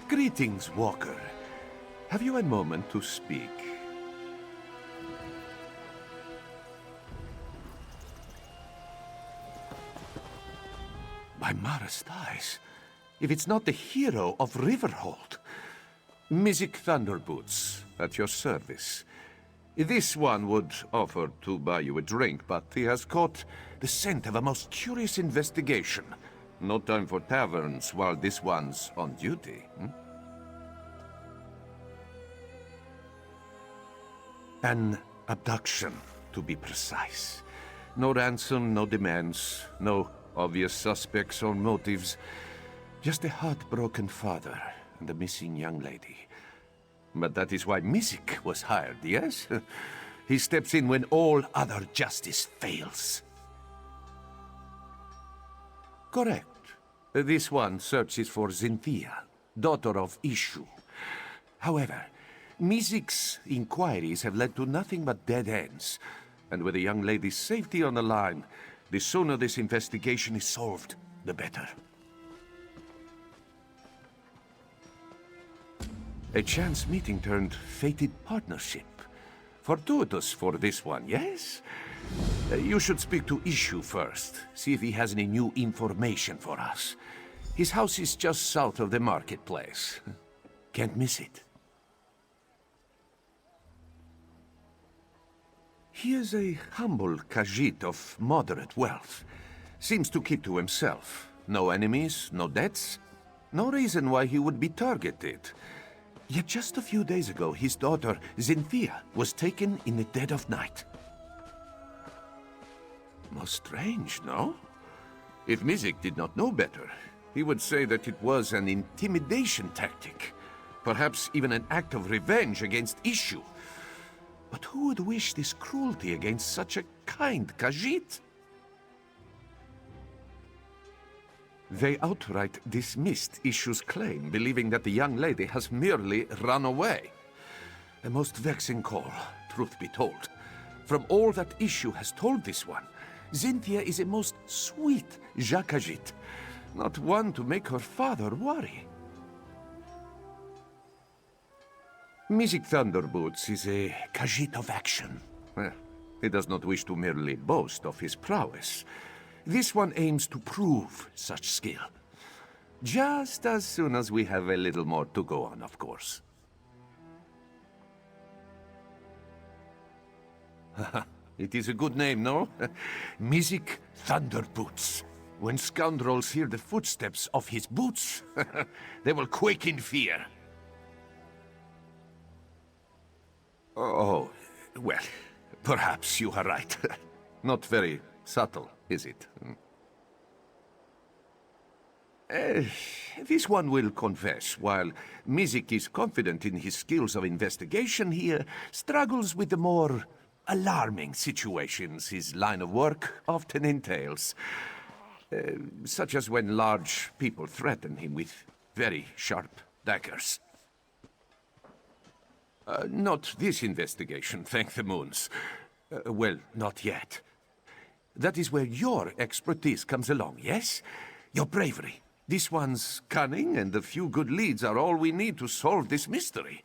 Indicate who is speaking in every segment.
Speaker 1: Greetings, Walker. Have you a moment to speak? By Mara's thighs, if it's not the hero of Riverhold. Mysic Thunderboots, at your service. This one would offer to buy you a drink, but he has caught the scent of a most curious investigation. No time for taverns while this one's on duty. An abduction, to be precise. No ransom, no demands, no obvious suspects or motives. Just a heartbroken father and a missing young lady. But that is why Mysic was hired, yes? He steps in when all other justice fails. Correct. This one searches for Xynthia, daughter of Ishu. However, Mysic's inquiries have led to nothing but dead ends. And with the young lady's safety on the line, the sooner this investigation is solved, the better. A chance meeting turned fated partnership. Fortuitous for this one, yes? You should speak to Ishu first, see if he has any new information for us. His house is just south of the marketplace. Can't miss it. He is a humble Khajiit of moderate wealth. Seems to keep to himself. No enemies, no debts. No reason why he would be targeted. Yet just a few days ago, his daughter, Xynthia, was taken in the dead of night. Most strange, no? If Mysic did not know better, he would say that it was an intimidation tactic. Perhaps even an act of revenge against Ishu. But who would wish this cruelty against such a kind Khajiit? They outright dismissed Ishu's claim, believing that the young lady has merely run away. A most vexing call, truth be told. From all that Ishu has told this one, Xynthia is a most sweet Khajiit, not one to make her father worry. Mysic Thunderboots is a Khajiit of action. He does not wish to merely boast of his prowess. This one aims to prove such skill. Just as soon as we have a little more to go on, of course. It is a good name, no? Mysic Thunderboots. When scoundrels hear the footsteps of his boots, they will quake in fear. Oh, well, perhaps you are right. Not very subtle, is it? This one will confess, while Mysic is confident in his skills of investigation, he struggles with the more alarming situations his line of work often entails. Such as when large people threaten him with very sharp daggers. Not this investigation, thank the moons. Well, not yet. That is where your expertise comes along, yes? Your bravery. This one's cunning, and a few good leads are all we need to solve this mystery.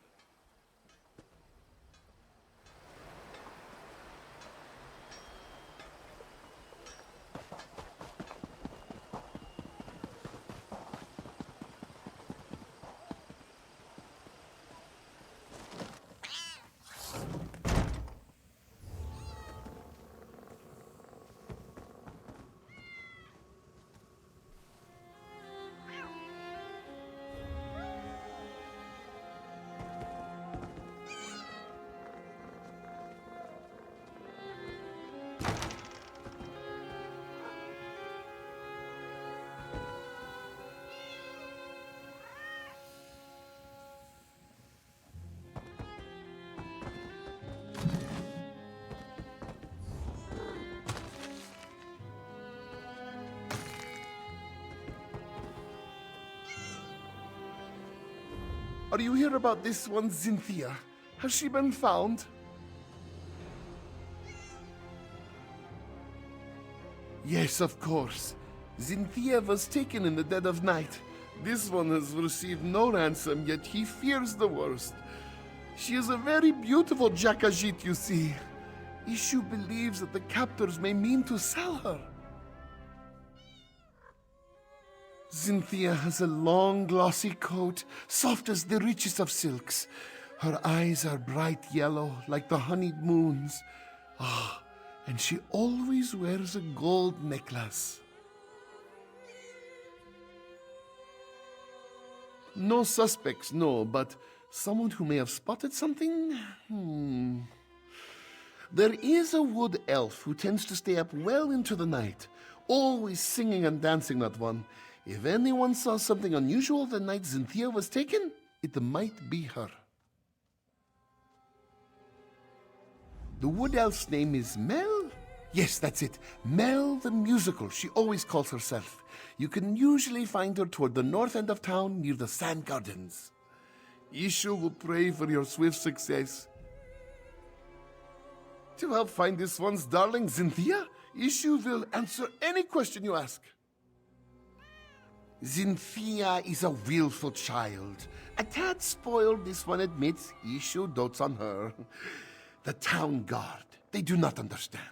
Speaker 2: Are you here about this one, Xynthia? Has she been found? Yes, of course. Xynthia was taken in the dead of night. This one has received no ransom, yet he fears the worst. She is a very beautiful Jakajit, you see. Ishu believes that the captors may mean to sell her. Cynthia has a long, glossy coat, soft as the richest of silks. Her eyes are bright yellow, like the honeyed moons. Ah, and she always wears a gold necklace. No suspects, no, but someone who may have spotted something? There is a wood elf who tends to stay up well into the night, always singing and dancing, that one. If anyone saw something unusual the night Cynthia was taken, it might be her. The wood elf's name is Mel? Yes, that's it. Mel the Musical, she always calls herself. You can usually find her toward the north end of town near the Sand Gardens. Ishu will pray for your swift success. To help find this one's darling Cynthia, Ishu will answer any question you ask. Cynthia is a willful child. A tad spoiled, this one admits. Ishu dotes on her. The town guard, they do not understand.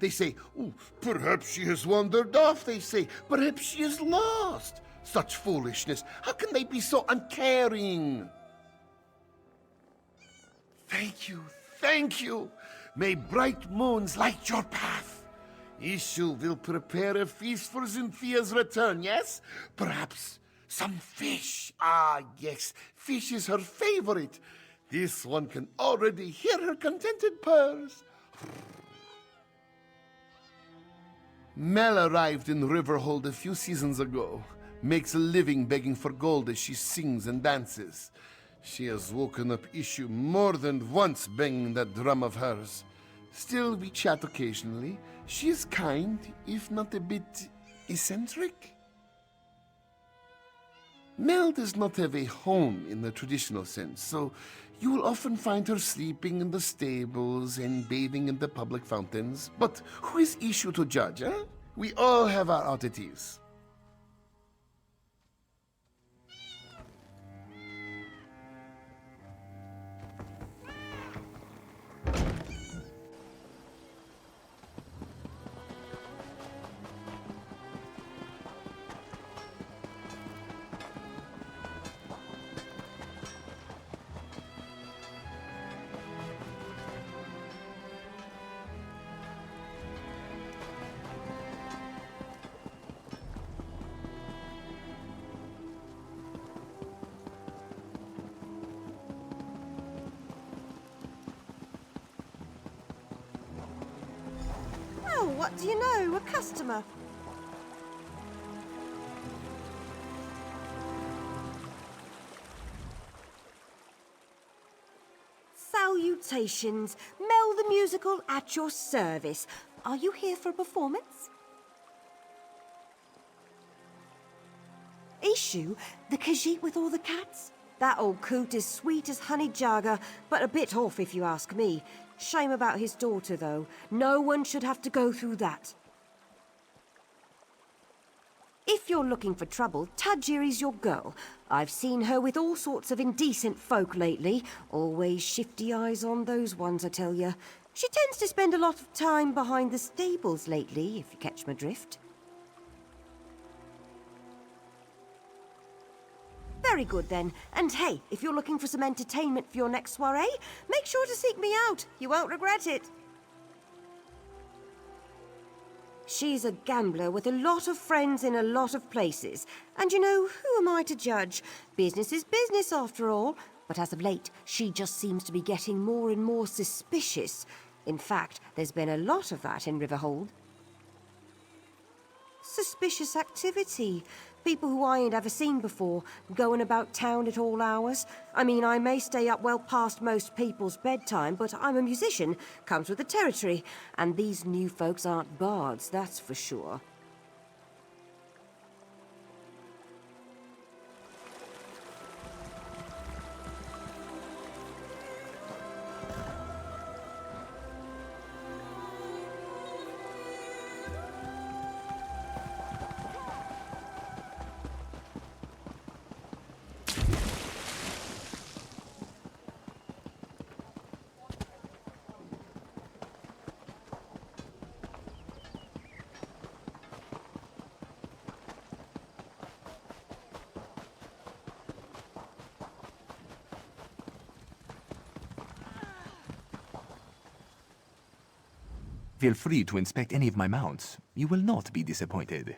Speaker 2: They say, oh, perhaps she has wandered off, they say. Perhaps she is lost. Such foolishness. How can they be so uncaring? Thank you, thank you. May bright moons light your path. Ishu will prepare a feast for Cynthia's return, yes? Perhaps some fish. Ah, yes, fish is her favorite. This one can already hear her contented purrs. Mel arrived in Riverhold a few seasons ago. Makes a living begging for gold as she sings and dances. She has woken up Ishu more than once banging that drum of hers. Still, we chat occasionally. She is kind, if not a bit eccentric. Mel does not have a home in the traditional sense, so you will often find her sleeping in the stables and bathing in the public fountains. But who is Ishu to judge, eh? We all have our oddities.
Speaker 3: Oh, what do you know? A customer. Salutations. Mel the Musical at your service. Are you here for a performance? Ishu, the Khajiit with all the cats? That old coot is sweet as honey jagger, but a bit off if you ask me. Shame about his daughter, though. No one should have to go through that. If you're looking for trouble, Tajiri's your girl. I've seen her with all sorts of indecent folk lately. Always shifty eyes on those ones, I tell you. She tends to spend a lot of time behind the stables lately, if you catch my drift. Very good, then. And hey, if you're looking for some entertainment for your next soiree, make sure to seek me out. You won't regret it. She's a gambler with a lot of friends in a lot of places. And you know, who am I to judge? Business is business, after all. But as of late, she just seems to be getting more and more suspicious. In fact, there's been a lot of that in Riverhold. Suspicious activity. People who I ain't ever seen before, going about town at all hours. I mean, I may stay up well past most people's bedtime, but I'm a musician, comes with the territory. And these new folks aren't bards, that's for sure.
Speaker 4: Feel free to inspect any of my mounts. You will not be disappointed.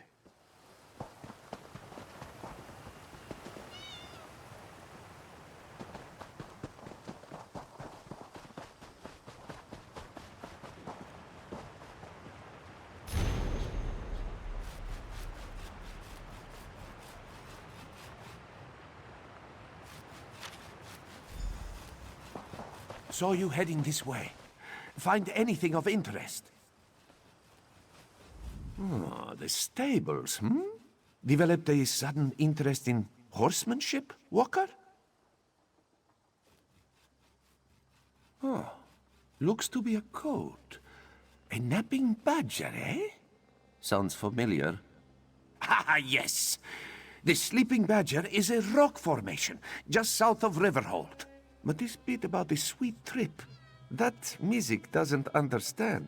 Speaker 1: Saw you heading this way. Find anything of interest? Oh, the stables, Developed a sudden interest in horsemanship, Walker? Oh, looks to be a coat. A napping badger, eh? Sounds familiar. Ah, yes! The sleeping badger is a rock formation, just south of Riverhold. But this bit about the sweet trip, that music doesn't understand.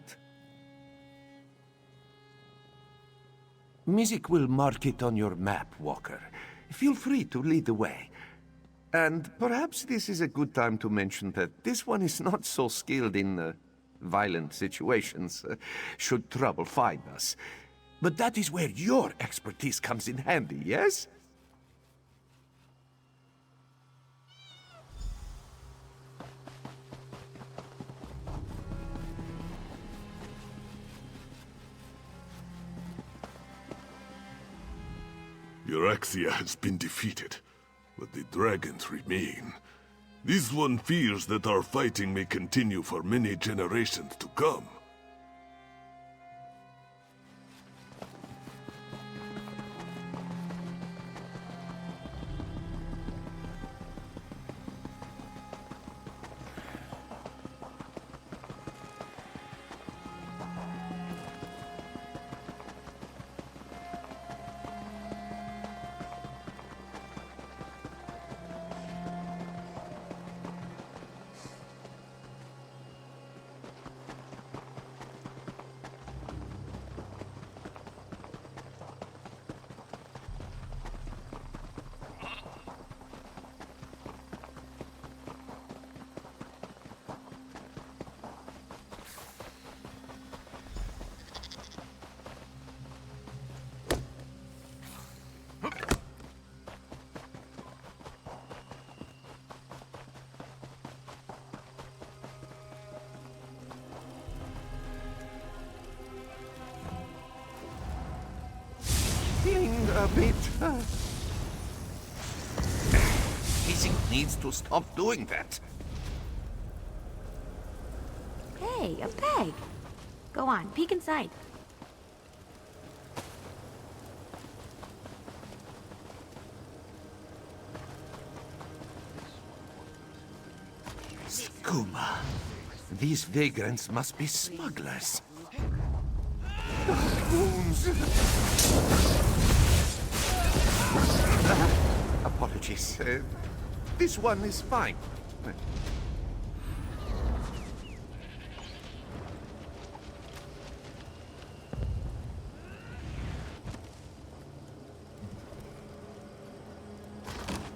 Speaker 1: Music will mark it on your map, Walker. Feel free to lead the way. And perhaps this is a good time to mention that this one is not so skilled in violent situations, should trouble find us. But that is where your expertise comes in handy, yes?
Speaker 5: Euraxia has been defeated, but the dragons remain. This one fears that our fighting may continue for many generations to come.
Speaker 1: Feeling a bit... Pacing needs to stop doing that.
Speaker 6: Hey, a peg. Go on, peek inside.
Speaker 1: Skooma. These vagrants must be smugglers. Wounds. Apologies. This one is fine.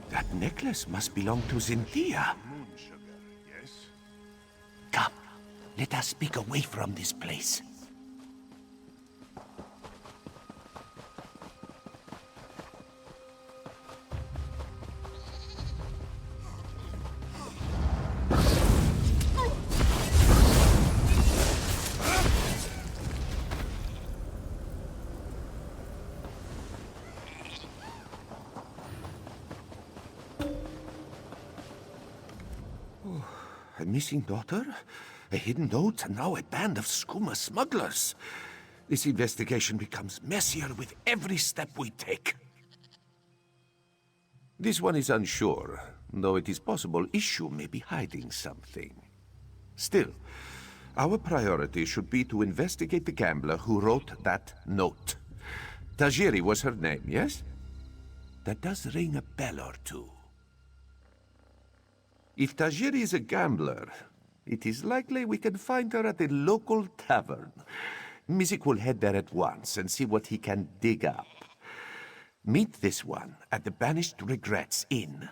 Speaker 1: That necklace must belong to Zinthia. Come, let us speak away from this place. A missing daughter, a hidden note, and now a band of skooma smugglers. This investigation becomes messier with every step we take. This one is unsure, though it is possible Issue may be hiding something. Still, our priority should be to investigate the gambler who wrote that note. Tajiri was her name, yes? That does ring a bell or two. If Tajiri is a gambler, it is likely we can find her at the local tavern. Mizik will head there at once and see what he can dig up. Meet this one at the Banished Regrets Inn.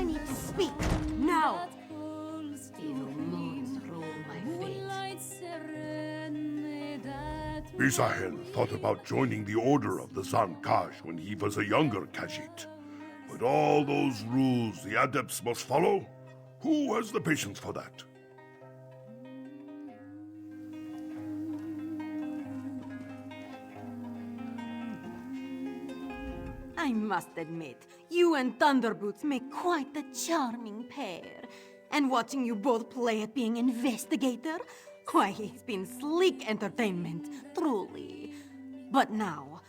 Speaker 6: need to speak. Now! Evil moons rule my fate.
Speaker 5: Misael thought about joining the Order of the Zankash when he was a younger Khajiit. But all those rules the adepts must follow? Who has the patience for that?
Speaker 6: I must admit, you and Thunderboots make quite the charming pair. And watching you both play at being investigator, why, it's been sleek entertainment, truly. But now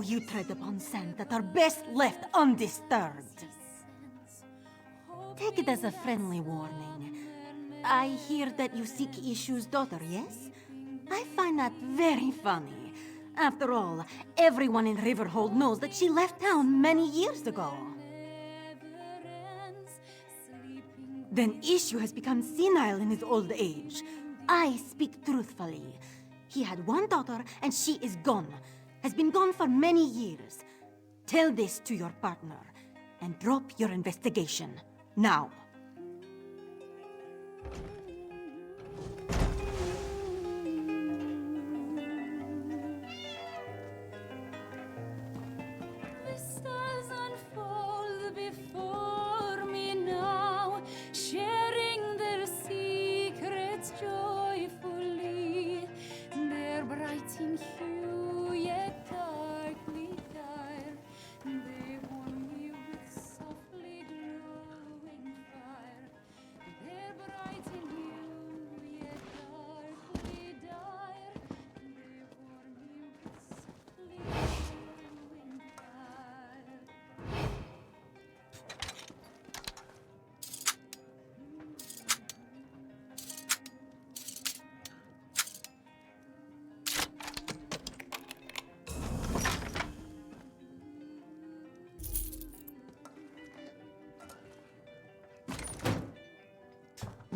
Speaker 6: you tread upon sands that are best left undisturbed. Take it as a friendly warning. I hear that you seek Ishu's daughter, yes? I find that very funny. After all, everyone in Riverhold knows that she left town many years ago. Then Ishu has become senile in his old age. I speak truthfully. He had one daughter and she is gone. Has been gone for many years. Tell this to your partner and drop your investigation. Now.
Speaker 7: Stars unfold before me now, sharing their secrets joyfully. They're bright in hue, yet darkly dire. They warm me with softly glowing fire. They're bright in hue, yet darkly dire. They warm me with softly glowing fire.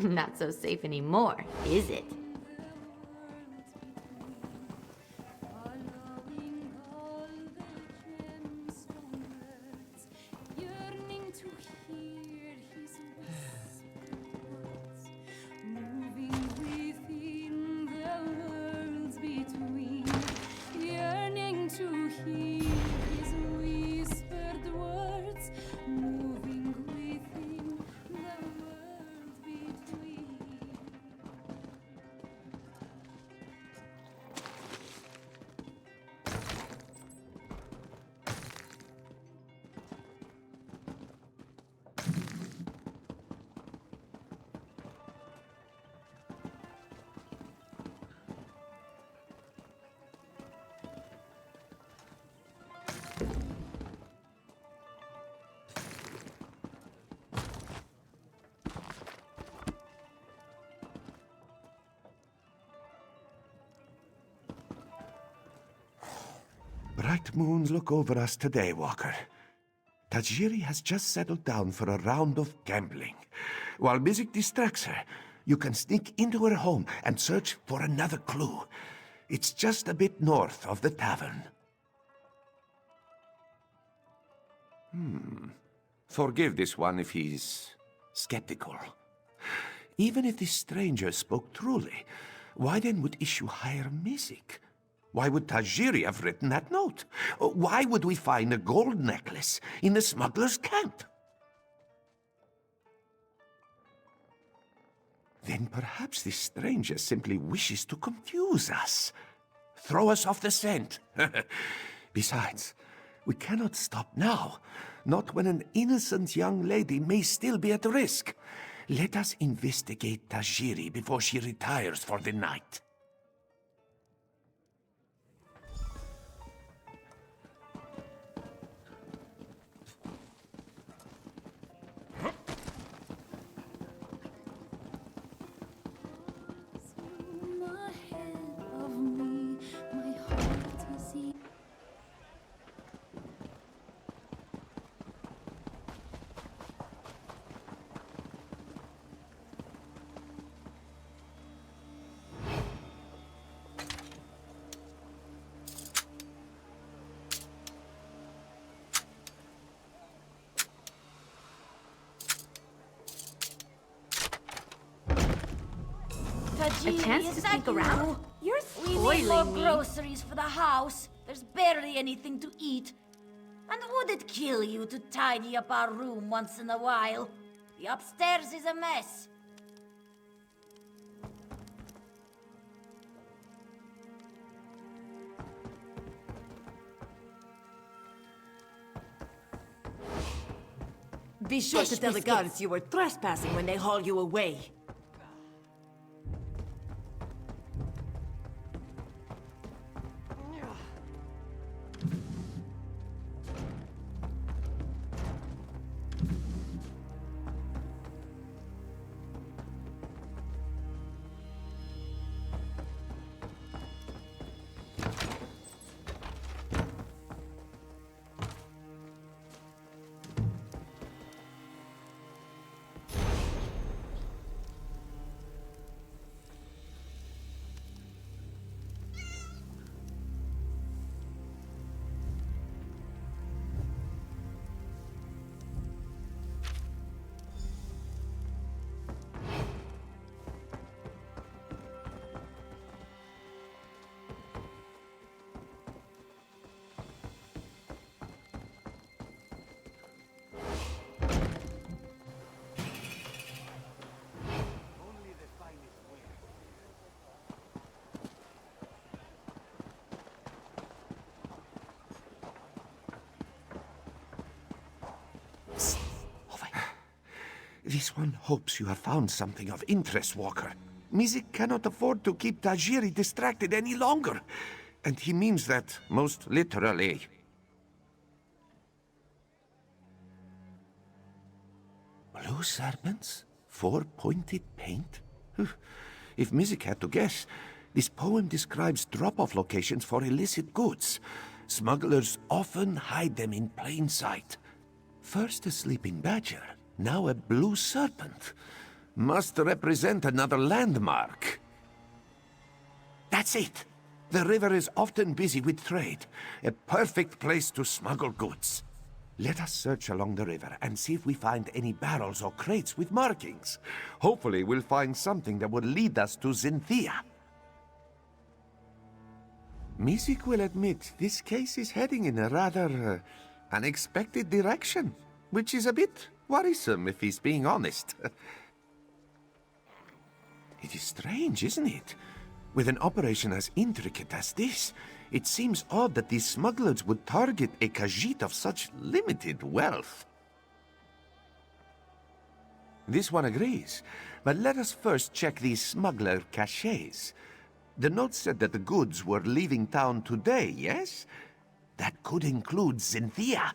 Speaker 6: Not so safe anymore, is it?
Speaker 7: Following all the gemstone birds, yearning to hear his whispered words, moving within the worlds between, yearning to hear his whispered words, moving within the worlds between.
Speaker 1: Bright moons look over us today, Walker. Tajiri has just settled down for a round of gambling. While music distracts her, you can sneak into her home and search for another clue. It's just a bit north of the tavern. Forgive this one if he's skeptical. Even if this stranger spoke truly, why then would Ishu hire music? Why would Tajiri have written that note? Why would we find a gold necklace in the smuggler's camp? Then perhaps this stranger simply wishes to confuse us. Throw us off the scent. Besides, we cannot stop now. Not when an innocent young lady may still be at risk. Let us investigate Tajiri before she retires for the night.
Speaker 7: Ahead of me, my heart is in.
Speaker 8: A chance to sneak around? You're
Speaker 7: We need more
Speaker 8: spoiling me.
Speaker 7: groceries for the house. There's barely anything to eat. And would it kill you to tidy up our room once in a while? The upstairs is a mess.
Speaker 8: Be sure to tell the guards you were trespassing when they haul you away.
Speaker 1: This one hopes you have found something of interest, Walker. Mizik cannot afford to keep Tajiri distracted any longer. And he means that most literally. Blue serpents? 4-pointed paint? If Mizik had to guess, this poem describes drop-off locations for illicit goods. Smugglers often hide them in plain sight. First a sleeping badger, now a blue serpent. Must represent another landmark. That's it! The river is often busy with trade. A perfect place to smuggle goods. Let us search along the river and see if we find any barrels or crates with markings. Hopefully we'll find something that will lead us to Xynthia. Mizik will admit this case is heading in a rather unexpected direction, which is a bit worrisome if he's being honest. It is strange, isn't it? With an operation as intricate as this, it seems odd that these smugglers would target a Khajiit of such limited wealth. This one agrees, but let us first check these smuggler caches. The note said that the goods were leaving town today, yes? That could include Xynthia.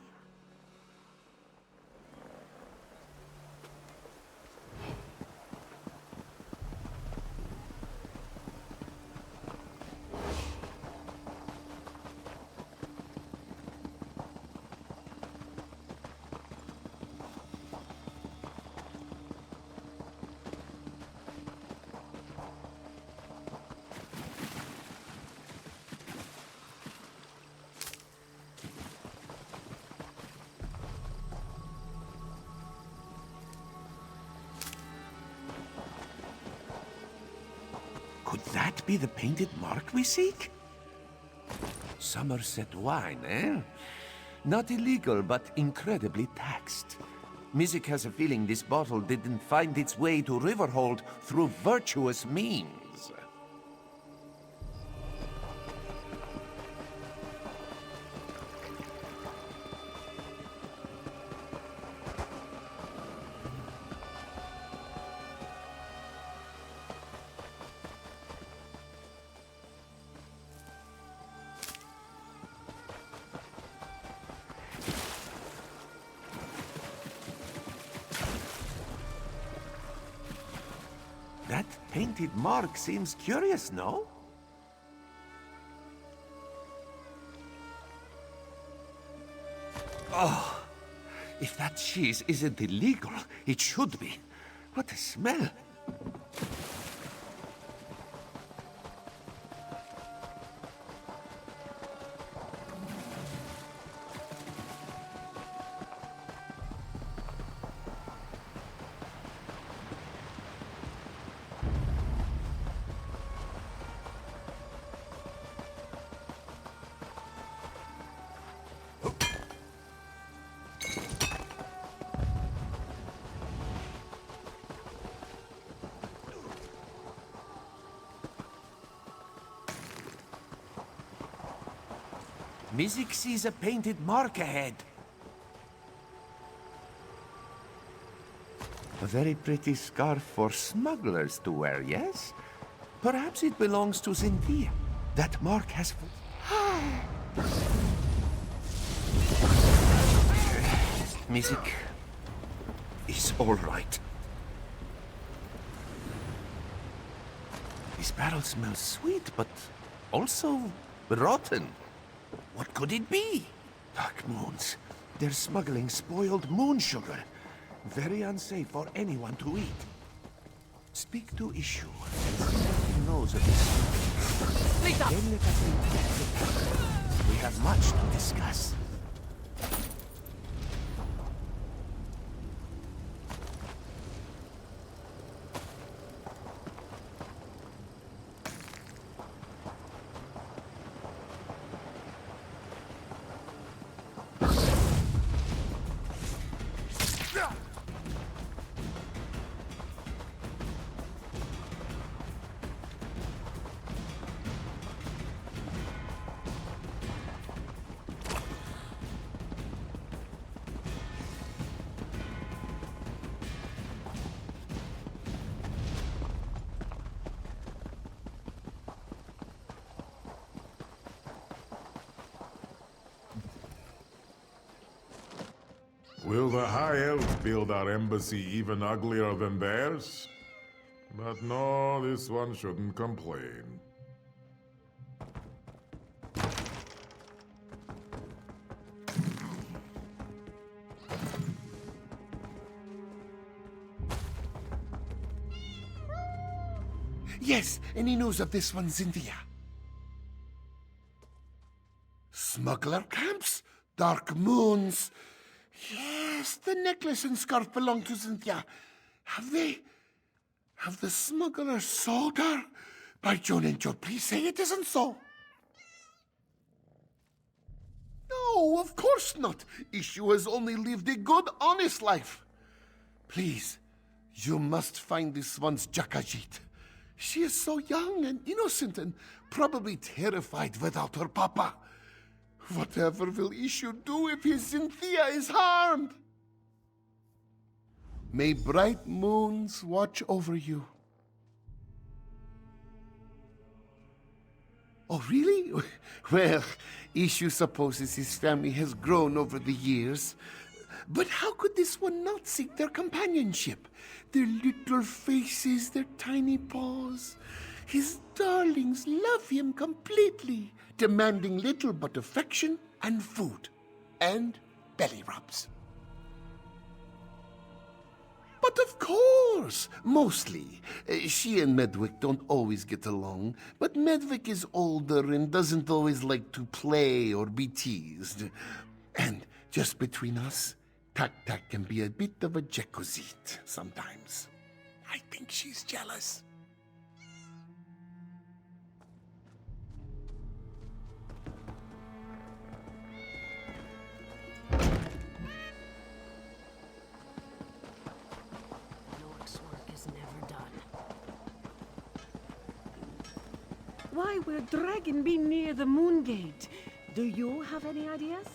Speaker 1: Could that be the painted mark we seek? Somerset wine, eh? Not illegal, but incredibly taxed. Mizik has a feeling this bottle didn't find its way to Riverhold through virtuous means. That painted mark seems curious, no? Oh, if that cheese isn't illegal, it should be. What a smell! Mizik sees a painted mark ahead. A very pretty scarf for smugglers to wear, yes? Perhaps it belongs to Cynthia. That mark has... Mizik is all right. This barrel smells sweet, but also rotten. What could it be? Dark moons. They're smuggling spoiled moon sugar. Very unsafe for anyone to eat. Speak to Issue. He knows of this. Then let us investigate. We have much to discuss.
Speaker 9: Will the High Elves build our embassy even uglier than theirs? But no, this one shouldn't complain.
Speaker 2: Yes, any news of this one, Cynthia? Smuggler camps? Dark moons? Yes, the necklace and scarf belong to Cynthia. Have the smugglers sold her? By Joan and Joe, please say it isn't so. No, of course not. Issue has only lived a good, honest life. Please, you must find this one's Jakajit. She is so young and innocent and probably terrified without her papa. Whatever will Issue do if his Cynthia is harmed? May bright moons watch over you. Oh, really? Well, Issue supposes his family has grown over the years. But how could this one not seek their companionship? Their little faces, their tiny paws. His darlings love him completely, demanding little but affection and food, and belly rubs. But of course, mostly. She and Medwick don't always get along, but Medwick is older and doesn't always like to play or be teased. And just between us, Tak can be a bit of a Jekozit sometimes. I think she's jealous.
Speaker 8: Why will Dragon be near the Moon Gate? Do you have any ideas?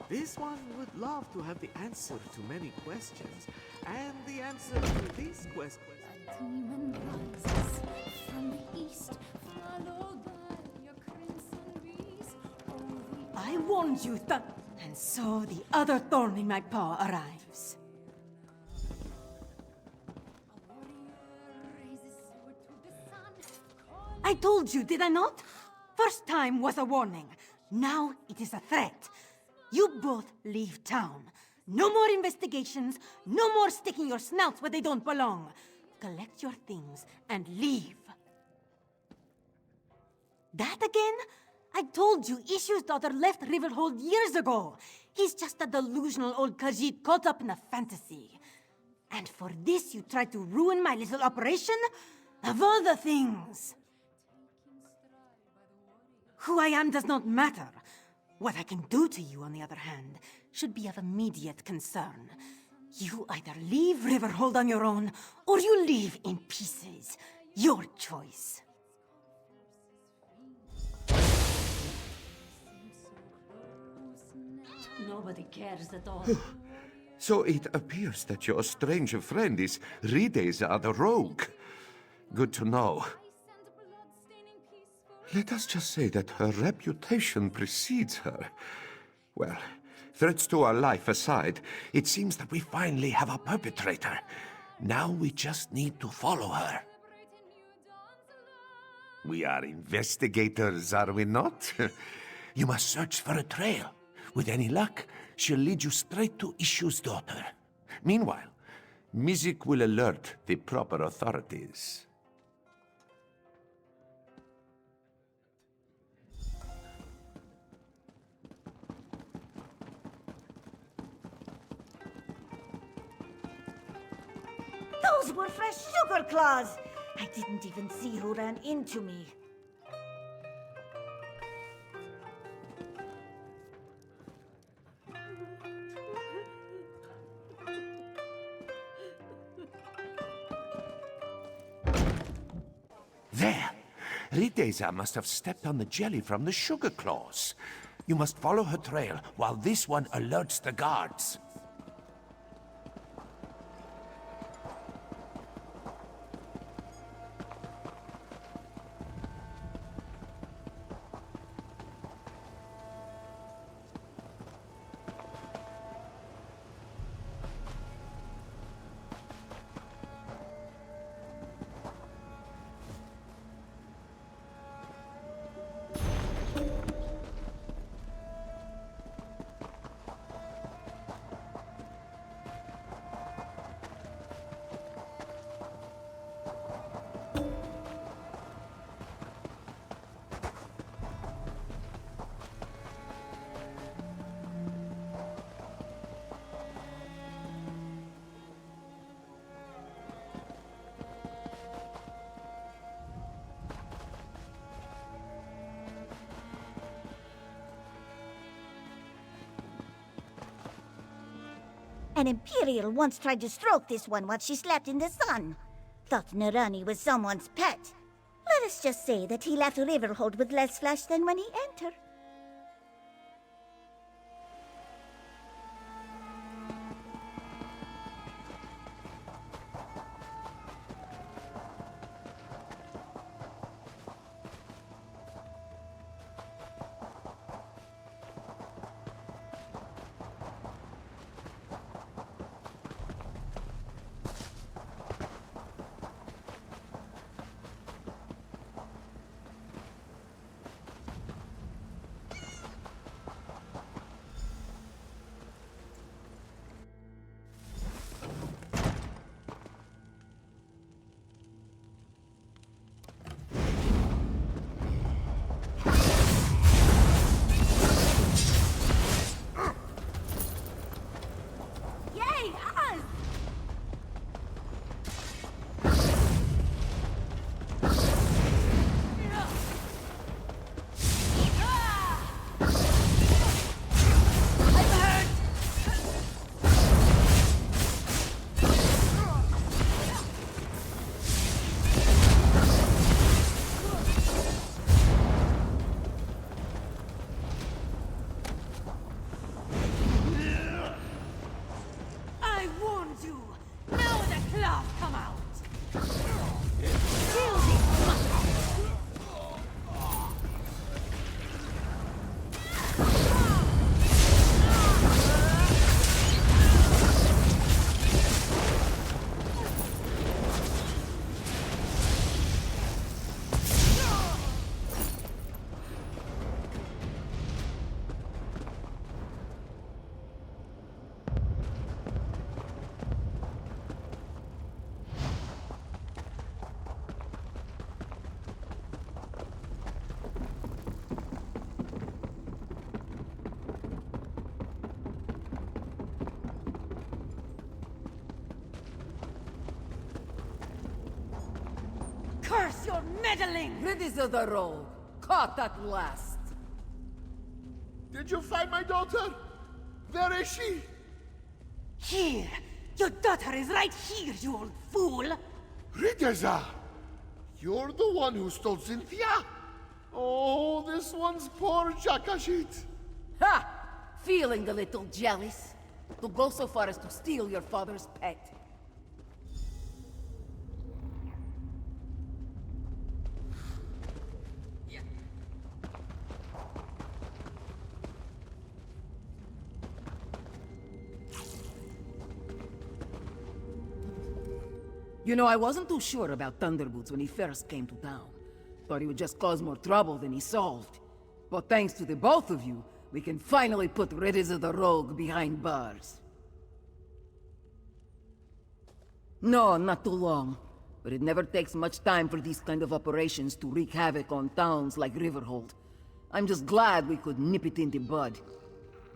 Speaker 10: This one would love to have the answer to many questions, and the answer to this question.
Speaker 11: A demon rises from the east, followed by your crimson breeze.
Speaker 6: I warned you that... And so the other thorn in my paw arrives. I told you, did I not? First time was a warning. Now it is a threat. You both leave town. No more investigations. No more sticking your snouts where they don't belong. Collect your things and leave. That again? I told you Issue's daughter left Riverhold years ago. He's just a delusional old Khajiit caught up in a fantasy. And for this you tried to ruin my little operation? Of all the things... Who I am does not matter. What I can do to you, on the other hand, should be of immediate concern. You either leave Riverhold on your own, or you leave in pieces. Your choice.
Speaker 7: Nobody cares at all.
Speaker 1: So it appears that your strange friend is Rideza the Rogue. Good to know. Let us just say that her reputation precedes her. Well, threats to our life aside, it seems that we finally have a perpetrator. Now we just need to follow her. We are investigators, are we not? You must search for a trail. With any luck, she'll lead you straight to Ishu's daughter. Meanwhile, Mizik will alert the proper authorities.
Speaker 12: Those were fresh sugar claws! I didn't even see who ran into me.
Speaker 1: There! Rideza must have stepped on the jelly from the sugar claws. You must follow her trail while this one alerts the guards.
Speaker 12: An Imperial once tried to stroke this one while she slept in the sun. Thought Narani was someone's pet. Let us just say that he left Riverhold with less flesh than when he entered.
Speaker 6: Curse your meddling!
Speaker 8: Rideza the Rogue, caught at last.
Speaker 2: Did you find my daughter? Where is she?
Speaker 6: Here! Your daughter is right here, you old fool!
Speaker 2: Rideza! You're the one who stole Cynthia? Oh, this one's poor Jakashit.
Speaker 8: Ha!
Speaker 13: feeling a little jealous. To go so far as to steal your father's pet. You know, I wasn't too sure about Thunderboots when he first came to town. Thought he would just cause more trouble than he solved. But thanks to the both of you, we can finally put Riddles the Rogue behind bars. No, not too long. But it never takes much time for these kind of operations to wreak havoc on towns like Riverhold. I'm just glad we could nip it in the bud.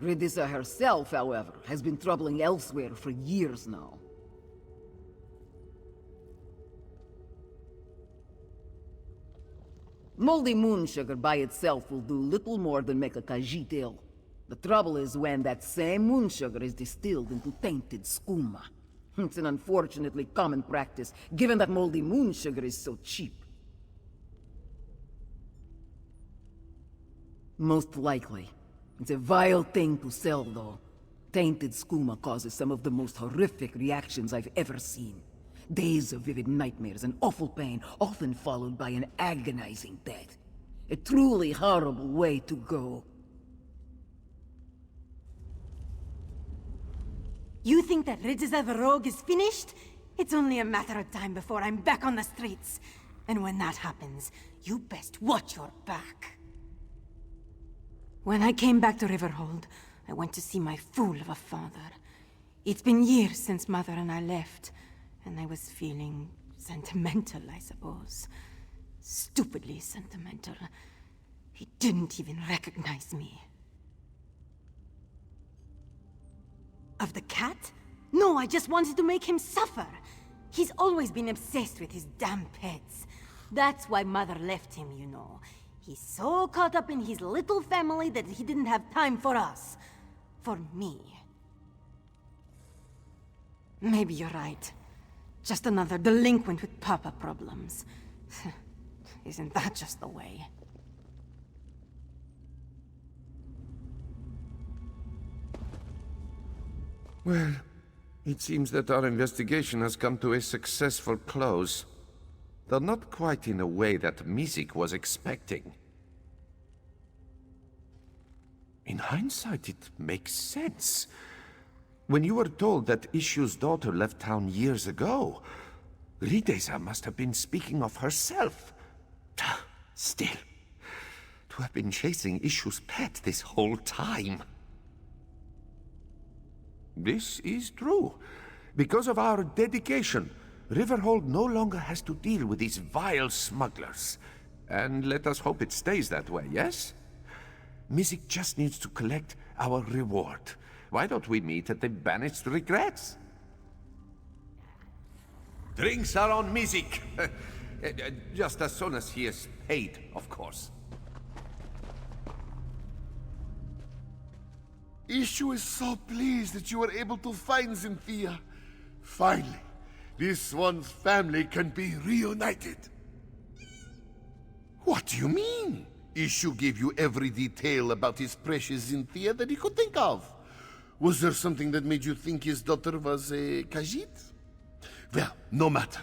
Speaker 13: Ridissa herself, however, has been troubling elsewhere for years now. Moldy moon sugar by itself will do little more than make a Khajiit ill. The trouble is when that same moon sugar is distilled into tainted skooma. It's an unfortunately common practice, given that moldy moon sugar is so cheap. Most likely. It's a vile thing to sell, though. Tainted skooma causes some of the most horrific reactions I've ever seen. Days of vivid nightmares and awful pain, often followed by an agonizing death. A truly horrible way to go.
Speaker 6: You think that Riddissa the Rogue is finished? It's only a matter of time before I'm back on the streets. And when that happens, you best watch your back. When I came back to Riverhold, I went to see my fool of a father. It's been years since Mother and I left, and I was feeling sentimental, I suppose. Stupidly sentimental. He didn't even recognize me. Of the cat? No, I just wanted to make him suffer. He's always been obsessed with his damn pets. That's why Mother left him, you know. He's so caught up in his little family that he didn't have time for us. For me. Maybe you're right. Just another delinquent with papa problems. Isn't that just the way?
Speaker 1: Well, it seems that our investigation has come to a successful close. Though not quite in a way that Mizik was expecting. In hindsight, it makes sense. When you were told that Issu's daughter left town years ago, Ridessa must have been speaking of herself. Still, to have been chasing Issu's pet this whole time. This is true. Because of our dedication, Riverhold no longer has to deal with these vile smugglers. And let us hope it stays that way, yes? Mizik just needs to collect our reward. Why don't we meet at the Banished Regrets? Drinks are on Mizik. Just as soon as he is paid, of course.
Speaker 2: Issue is so pleased that you were able to find Xynthia. Finally, this one's family can be reunited. What do you mean? Issue gave you every detail about his precious Xynthia that he could think of. Was there something that made you think his daughter was a Khajiit? Well, no matter.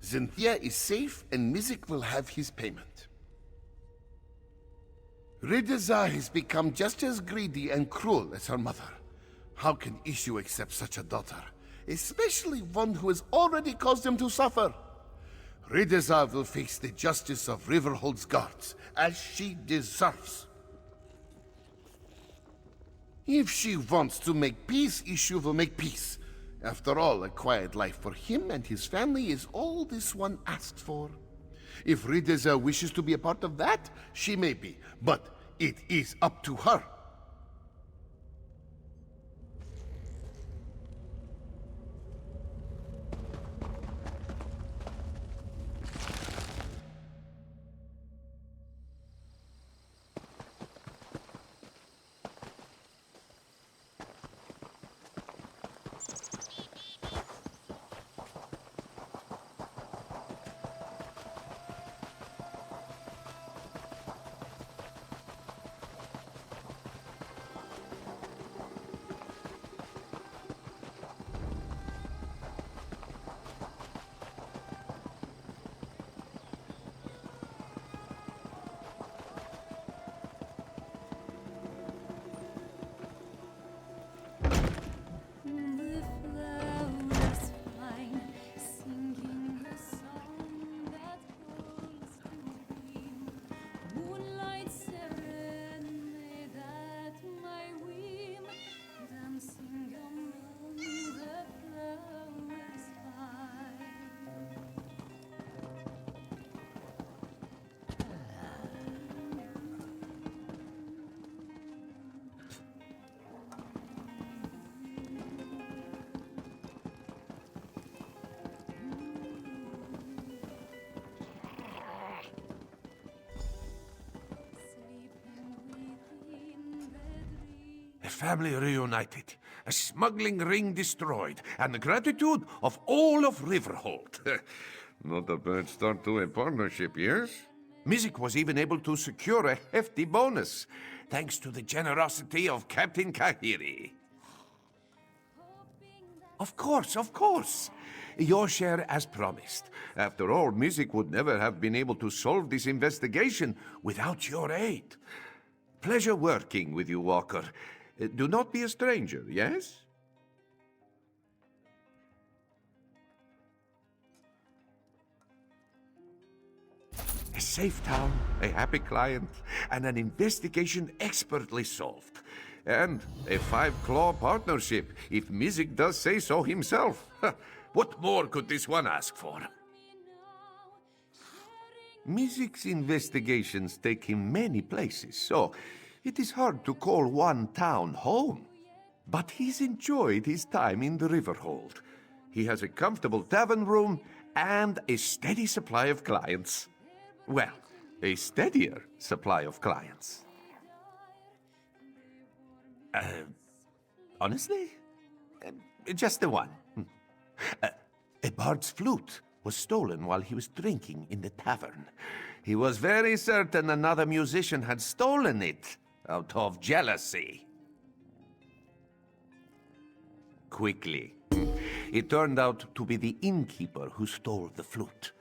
Speaker 2: Xynthia is safe and Mizik will have his payment. Ridessa has become just as greedy and cruel as her mother. How can Issue accept such a daughter? Especially one who has already caused him to suffer. Ridessa will face the justice of Riverhold's guards, as she deserves. If she wants to make peace, Issue will make peace. After all, a quiet life for him and his family is all this one asked for. If Ridessa wishes to be a part of that, she may be, but it is up to her.
Speaker 1: family reunited, a smuggling ring destroyed, and the gratitude of all of Riverhold. Not a bad start to a partnership, yes? Mizik was even able to secure a hefty bonus, thanks to the generosity of Captain Kahiri. Of course, of course. Your share as promised. After all, Mizik would never have been able to solve this investigation without your aid. Pleasure working with you, Walker. Do not be a stranger, yes? A safe town, a happy client, and an investigation expertly solved. And a five-claw partnership, if Mizik does say so himself. What more could this one ask for? Mizik's investigations take him many places, so it is hard to call one town home. But he's enjoyed his time in the Riverhold. He has a comfortable tavern room and a steady supply of clients. Well, a steadier supply of clients. Honestly? Just the one. A bard's flute was stolen while he was drinking in the tavern. He was very certain another musician had stolen it out of jealousy. Quickly, it turned out to be the innkeeper who stole the flute.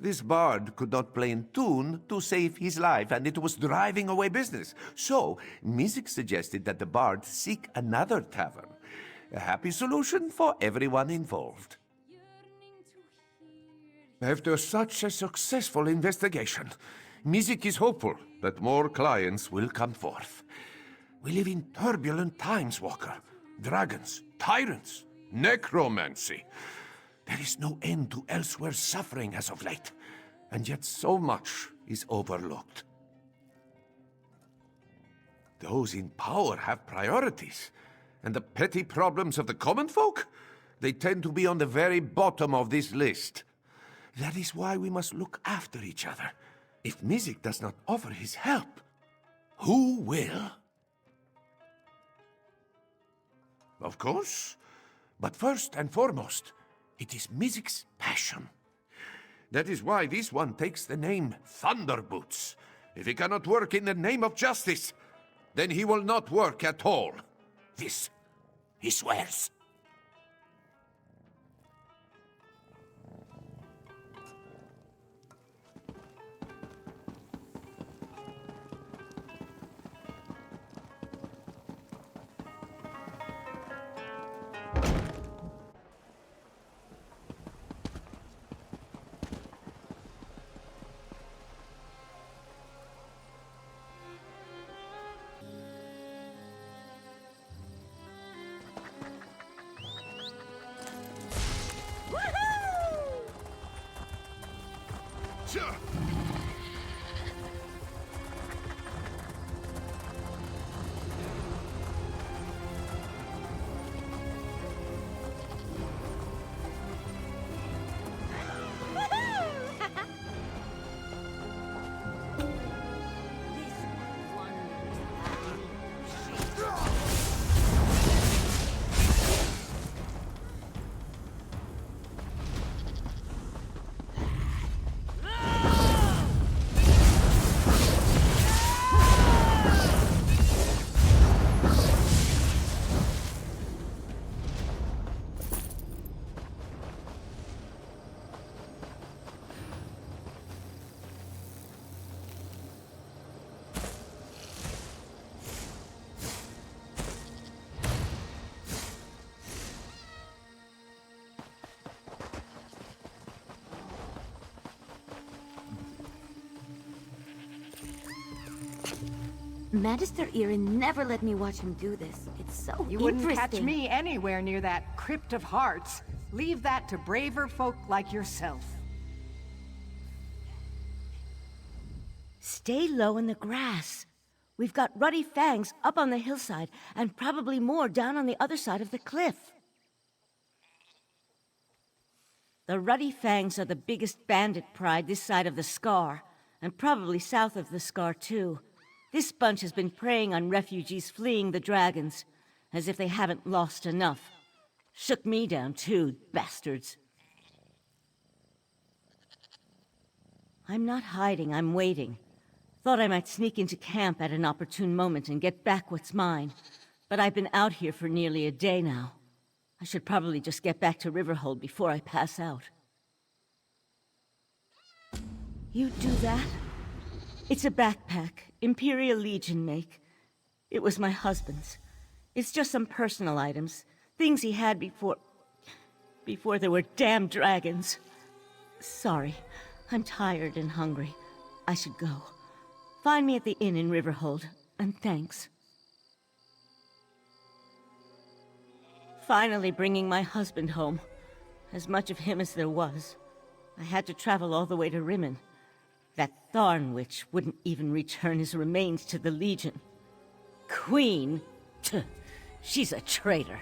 Speaker 1: This bard could not play in tune to save his life, and it was driving away business. So, Mizik suggested that the bard seek another tavern. A happy solution for everyone involved. After such a successful investigation, Mizik is hopeful that more clients will come forth. We live in turbulent times, Walker. Dragons, tyrants, necromancy. There is no end to Elsewhere's suffering as of late, and yet so much is overlooked. Those in power have priorities, and the petty problems of the common folk, they tend to be on the very bottom of this list. That is why we must look after each other. If Mizik does not offer his help, who will? Of course, but first and foremost, it is Mizik's passion. That is why this one takes the name Thunderboots. If he cannot work in the name of justice, then he will not work at all. This, he swears.
Speaker 6: Magister Irin never let me watch him do this. It's so
Speaker 8: You wouldn't catch me anywhere near that Crypt of Hearts. Leave that to braver folk like yourself.
Speaker 3: Stay low in the grass. We've got ruddy fangs up on the hillside, and probably more down on the other side of the cliff. The ruddy fangs are the biggest bandit pride this side of the scar, and probably south of the scar too.
Speaker 14: This bunch has been preying on refugees fleeing the dragons, as if they haven't lost enough. Shook me down too, bastards. I'm not hiding, I'm waiting. Thought I might sneak into camp at an opportune moment and get back what's mine. But I've been out here for nearly a day now. I should probably just get back to Riverhold before I pass out. You do that? It's a backpack, Imperial Legion make. It was my husband's. It's just some personal items, things he had before there were damn dragons. Sorry, I'm tired and hungry. I should go. Find me at the inn in Riverhold, and thanks. Finally bringing my husband home. As much of him as there was. I had to travel all the way to Rimmen. That Tharn witch wouldn't even return his remains to the Legion. Queen? Tuh, she's a traitor.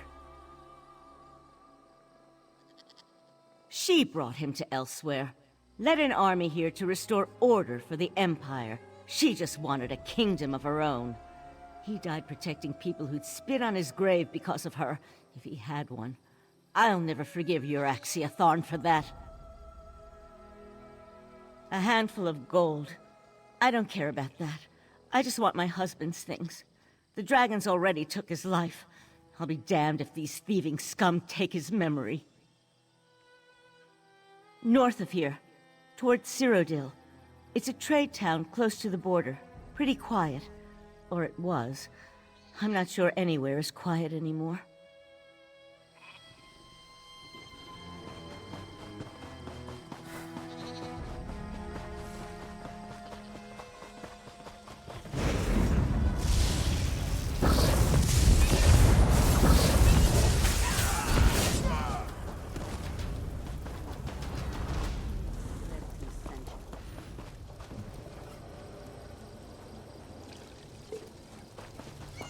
Speaker 14: She brought him to elsewhere. Led an army here to restore order for the Empire. She just wanted a kingdom of her own. He died protecting people who'd spit on his grave because of her, if he had one. I'll never forgive Ur-Axia Tharn for that. A handful of gold. I don't care about that. I just want my husband's things. The dragons already took his life. I'll be damned if these thieving scum take his memory. North of here, towards Cyrodiil. It's a trade town close to the border. Pretty quiet. Or it was. I'm not sure anywhere is quiet anymore.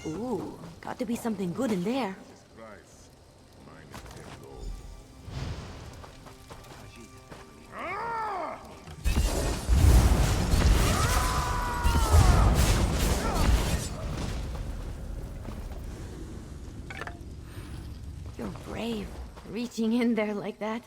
Speaker 6: Ooh, got to be something good in there. You're brave, reaching in there like that.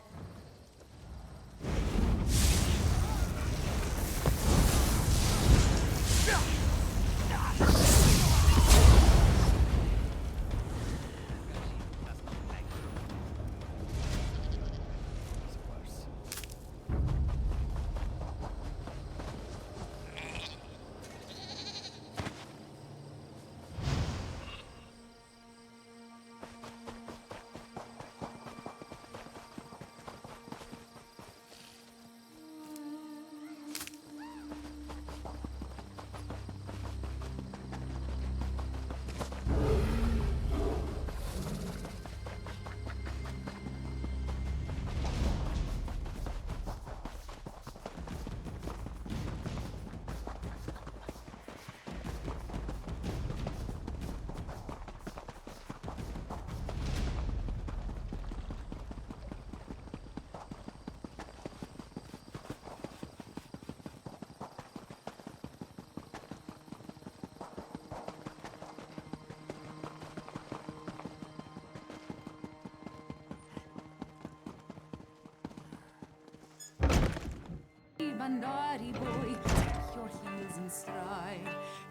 Speaker 11: Bandari boy, take your heels in stride.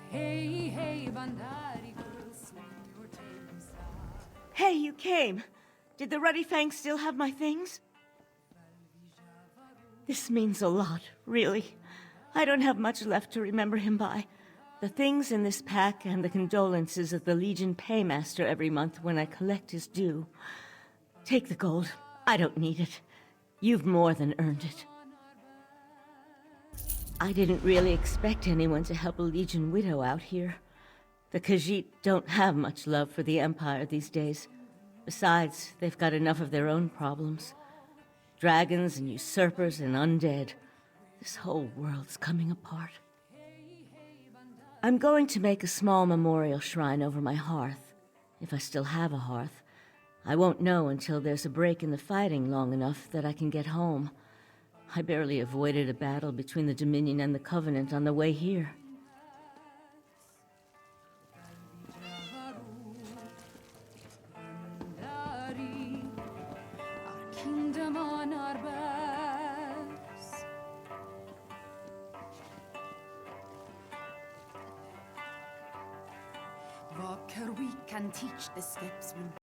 Speaker 11: Hey, hey, Bandari girl, swing your tail inside.
Speaker 14: Hey, you came! Did the Ruddy Fang still have my things? This means a lot, really. I don't have much left to remember him by. The things in this pack and the condolences of the Legion paymaster every month when I collect his due. Take the gold. I don't need it. You've more than earned it. I didn't really expect anyone to help a Legion widow out here. The Khajiit don't have much love for the Empire these days. Besides, they've got enough of their own problems. Dragons and usurpers and undead. This whole world's coming apart. I'm going to make a small memorial shrine over my hearth. If I still have a hearth. I won't know until there's a break in the fighting long enough that I can get home. I barely avoided a battle between the Dominion and the Covenant on the way here.
Speaker 11: rocker we can teach the steps will